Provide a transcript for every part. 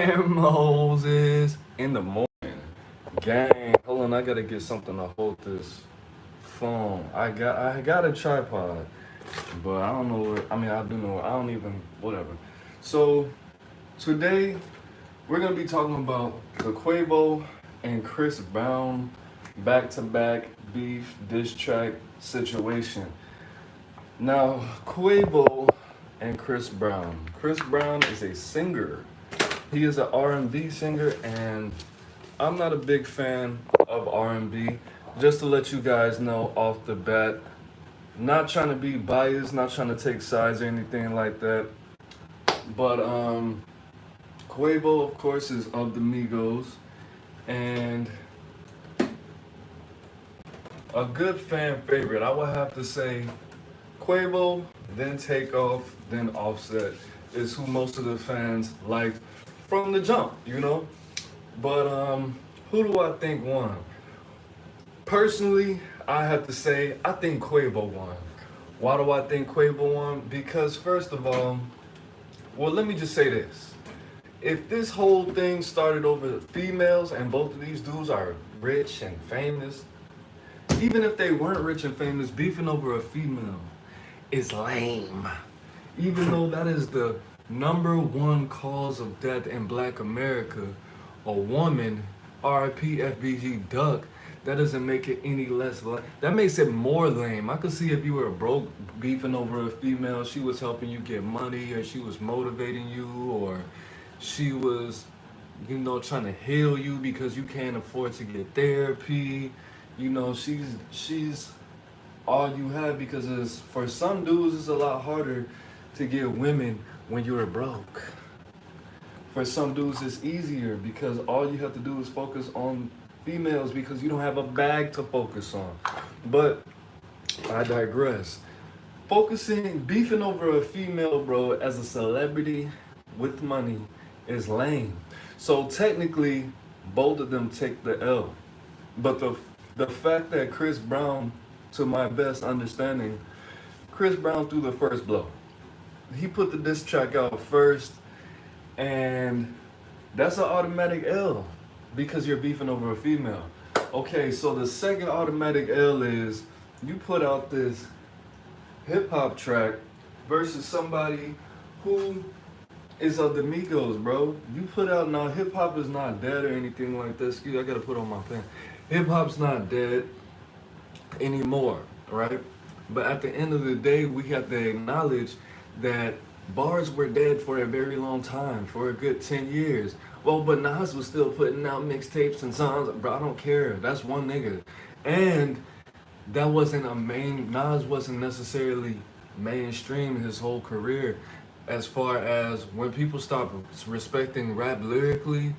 And Moses in the morning. Gang, hold on, I gotta get something to hold this phone. I got a tripod, but I don't know where, I mean I do know I don't even whatever. So today we're gonna be talking about the Quavo and Chris Brown back to back beef diss track situation. Now Quavo and Chris Brown. Chris Brown is a singer. He is an R&B singer, and I'm not a big fan of R&B. Just to let you guys know off the bat, not trying to be biased, not trying to take sides or anything like that. But Quavo, of course, is of the Migos, and a good fan favorite. I would have to say Quavo, then Takeoff, then Offset is who most of the fans liked from the jump, you know. But who do I think won? Personally, I have to say I think Quavo won. Why do I think Quavo won? Because first of all, well, let me just say this. If this whole thing started over females and both of these dudes are rich and famous, even if they weren't rich and famous, beefing over a female is lame. Even though that is the number one cause of death in black America, a woman, RIP FBG Duck, that doesn't make it any less that makes it more lame. I could see if you were broke beefing over a female, she was helping you get money, or she was motivating you, or she was, trying to heal you because you can't afford to get therapy. She's all you have, because it's, for some dudes it's a lot harder to get women when you're broke. For some dudes it's easier because all you have to do is focus on females because you don't have a bag to focus on. But I digress. Beefing over a female, bro, as a celebrity with money is lame. So technically, both of them take the L. But the fact that Chris Brown, to my best understanding, Chris Brown threw the first blow. He put the diss track out first, and that's an automatic L because you're beefing over a female. Okay, so the second automatic L is you put out this hip hop track versus somebody who is of the Migos, bro. You put out, now hip hop is not dead or anything like that. Excuse me, I gotta put on my pen. Hip hop's not dead anymore, right? But at the end of the day, we have to acknowledge that bars were dead for a very long time, for a good 10 years. Well, but Nas was still putting out mixtapes and songs. Bro, I don't care. That's one nigga. And that wasn't Nas wasn't necessarily mainstream his whole career. As far as when people stopped respecting rap lyrically,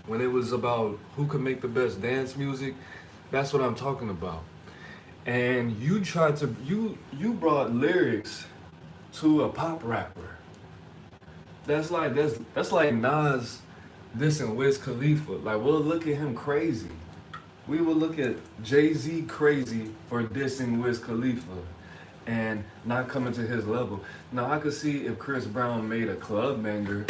when it was about who could make the best dance music, that's what I'm talking about. And you brought lyrics to a pop rapper. That's like Nas dissing Wiz Khalifa. Like, we'll look at him crazy. We will look at Jay-Z crazy for dissing Wiz Khalifa and not coming to his level. Now, I could see if Chris Brown made a club banger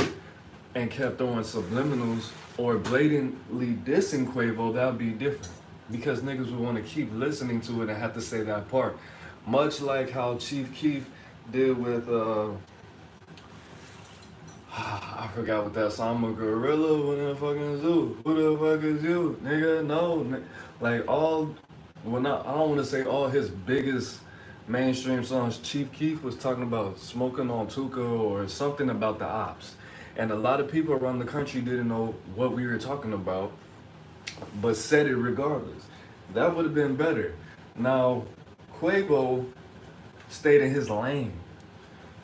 and kept throwing subliminals or blatantly dissing Quavo, that would be different. Because niggas would want to keep listening to it and have to say that part. Much like how Chief Keef did with, I forgot what that song, I'm a gorilla in a fucking zoo. Who the fuck is you? Nigga, no. Like all, well, not, I don't want to say all his biggest mainstream songs. Chief Keef was talking about smoking on Tuka or something about the ops. And a lot of people around the country didn't know what we were talking about, but said it regardless. That would have been better. Now, Quavo stayed in his lane.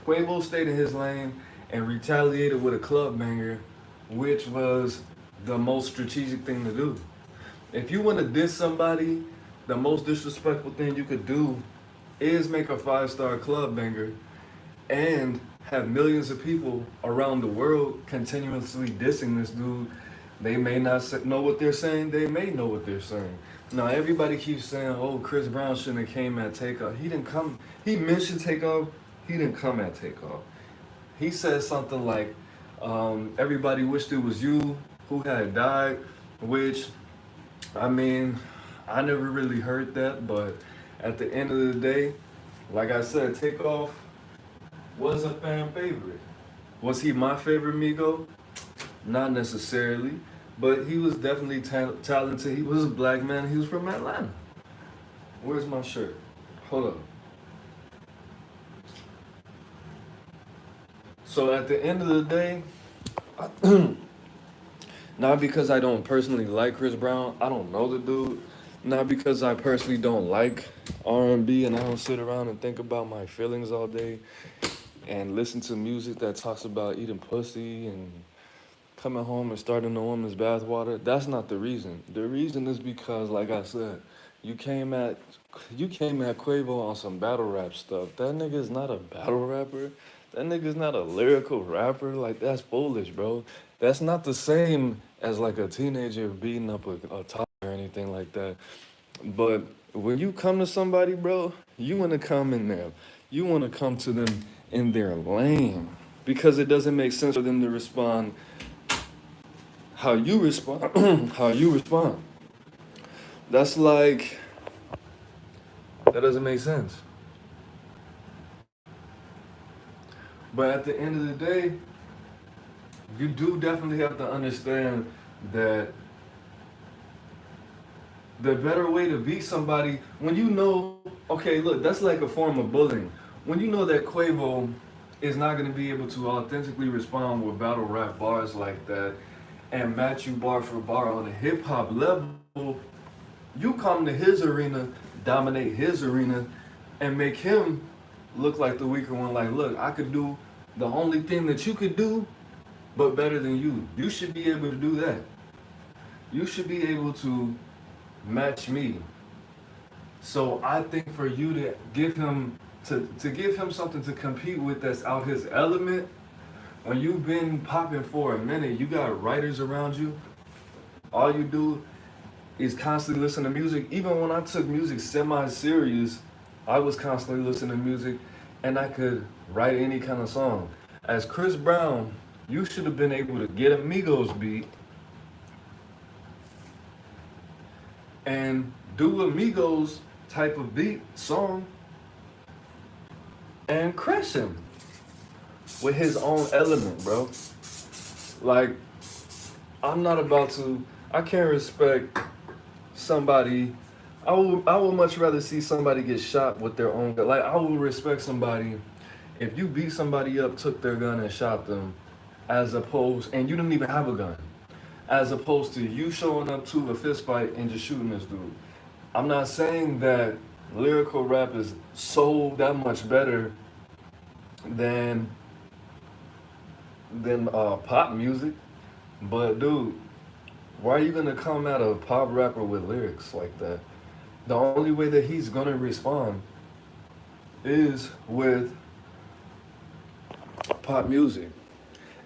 Quavo stayed in his lane and retaliated with a club banger, which was the most strategic thing to do. If you want to diss somebody, the most disrespectful thing you could do is make a 5-star club banger and have millions of people around the world continuously dissing this dude. They may not know what they're saying, they may know what they're saying. Now, everybody keeps saying, oh, Chris Brown shouldn't have came at Takeoff. He mentioned Takeoff, he didn't come at Takeoff. He said something like, Everybody wished it was you who had died, which, I mean, I never really heard that, but at the end of the day, like I said, Takeoff was a fan favorite. Was he my favorite Migo? Not necessarily, but he was definitely talented. He was a black man. He was from Atlanta. Where's my shirt? Hold up. So at the end of the day, not because I don't personally like Chris Brown, I don't know the dude. Not because I personally don't like R&B and I don't sit around and think about my feelings all day and listen to music that talks about eating pussy and coming home and starting a woman's bathwater. That's not the reason. The reason is because, like I said, you came at you came at Quavo on some battle rap stuff. That nigga is not a battle rapper. That nigga's not a lyrical rapper. Like that's foolish, bro. That's not the same as like a teenager beating up a toddler or anything like that. But when you come to somebody, bro, you want to come in there. You want to come to them in their lane because it doesn't make sense for them to respond how you respond. How you respond. That's like that doesn't make sense. But at the end of the day, you do definitely have to understand that the better way to beat somebody when you know, okay, look, that's like a form of bullying. When you know that Quavo is not going to be able to authentically respond with battle rap bars like that and match you bar for bar on a hip hop level, you come to his arena, dominate his arena, and make him look like the weaker one. Like, look, I could do the only thing that you could do, but better than you. You should be able to do that. You should be able to match me. So I think for you to give him to give him something to compete with that's out his element, when you've been popping for a minute, you got writers around you. All you do is constantly listen to music. Even when I took music semi-serious, I was constantly listening to music and I could write any kind of song. As Chris Brown, you should have been able to get a Migos beat and do a Migos type of beat song and crush him with his own element, bro. Like, I'm not about to, I can't respect somebody. I would much rather see somebody get shot with their own gun. Like I would respect somebody if you beat somebody up, took their gun and shot them, as opposed and you didn't even have a gun, as opposed to you showing up to a fist fight and just shooting this dude. I'm not saying that lyrical rap is so that much better than pop music, but dude, why are you gonna come at a pop rapper with lyrics like that? The only way that he's gonna respond is with pop music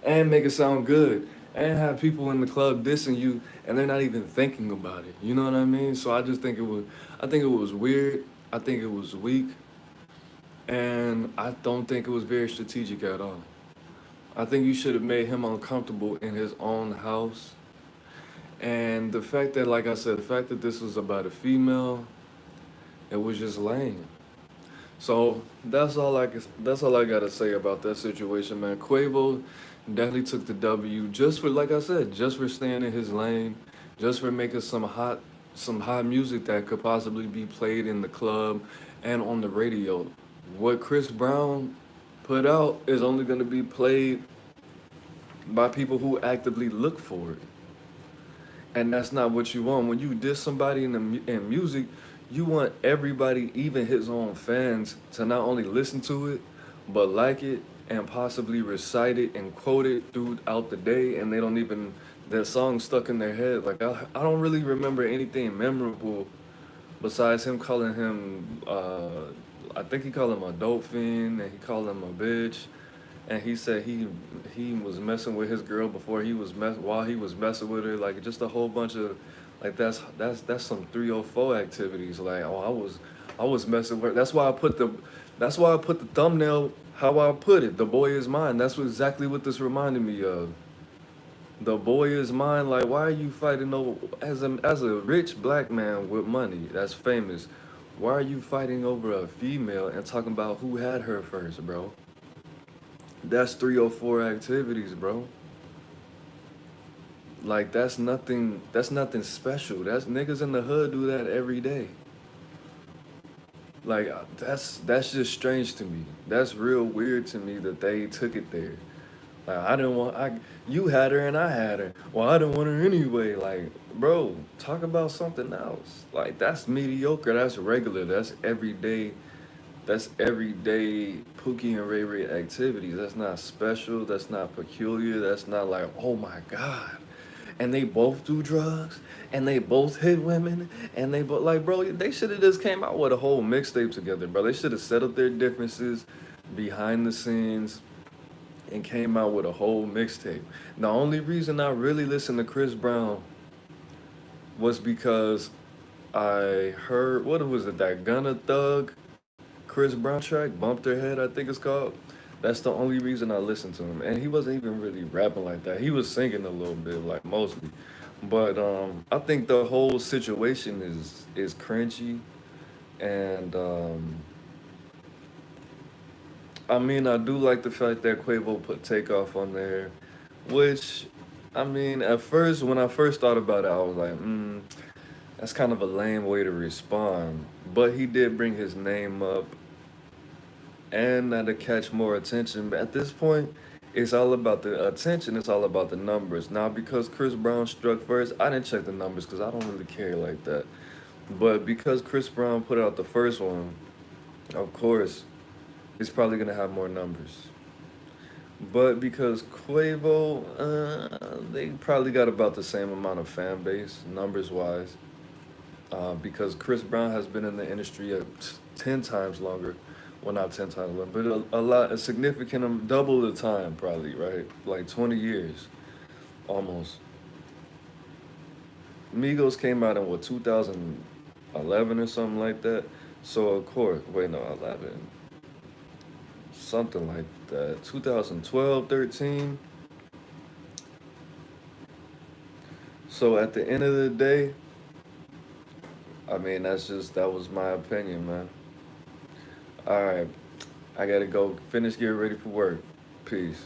and make it sound good and have people in the club dissing you and they're not even thinking about it. You know what I mean? So I just think I think it was weird. I think it was weak, and I don't think it was very strategic at all. I think you should have made him uncomfortable in his own house. And the fact that, like I said, the fact that this was about a female, it was just lame. So that's all I gotta say about that situation, man. Quavo definitely took the W just for, like I said, just for staying in his lane, just for making some hot music that could possibly be played in the club and on the radio. What Chris Brown put out is only gonna be played by people who actively look for it. And that's not what you want. When you diss somebody in music, you want everybody, even his own fans, to not only listen to it, but like it and possibly recite it and quote it throughout the day. And they don't even, that song stuck in their head. Like, I don't really remember anything memorable besides him calling him, I think he called him a dope fiend and he called him a bitch. And he said he was messing with his girl before while he was messing with her, like just a whole bunch of like that's some 304 activities. Like, oh, I was messing with her. That's why I put the thumbnail how I put it, the boy is mine. That's exactly what this reminded me of. The boy is mine. Like, why are you fighting over as a rich black man with money that's famous? Why are you fighting over a female and talking about who had her first, bro? That's 304 activities, bro. Like that's nothing. That's nothing special. That's niggas in the hood do that every day. Like that's just strange to me. That's real weird to me that they took it there. Like I didn't want you had her and I had her. Well, I didn't want her anyway. Like, bro, talk about something else. Like that's mediocre. That's regular. That's everyday. That's everyday Pookie and Ray Ray activities. That's not special. That's not peculiar. That's not like, oh my God. And they both do drugs, and they both hit women, and they both like, bro, they should have just came out with a whole mixtape together, bro. They should have settled their differences behind the scenes and came out with a whole mixtape. The only reason I really listened to Chris Brown was because I heard what was it, that Gunna Thug Chris Brown track, Bump Their Head, I think it's called. That's the only reason I listened to him. And he wasn't even really rapping like that. He was singing a little bit, like mostly. But I think the whole situation is cringy. And I mean, I do like the fact that Quavo put Takeoff on there, which, I mean, at first, when I first thought about it, I was like, that's kind of a lame way to respond. But he did bring his name up and that'll catch more attention. But at this point, it's all about the attention. It's all about the numbers. Now, because Chris Brown struck first, I didn't check the numbers because I don't really care like that. But because Chris Brown put out the first one, of course, it's probably gonna have more numbers. But because Quavo, they probably got about the same amount of fan base, numbers wise. Because Chris Brown has been in the industry 10 times longer. Well, not 10 times longer, but a lot, a significant, double the time probably, right? Like 20 years, almost. Migos came out in what, 2011 or something like that? So, of course, wait, no, 11. Something like that. 2012, 13. So, at the end of the day, I mean, that was my opinion, man. All right. I gotta go finish getting ready for work. Peace.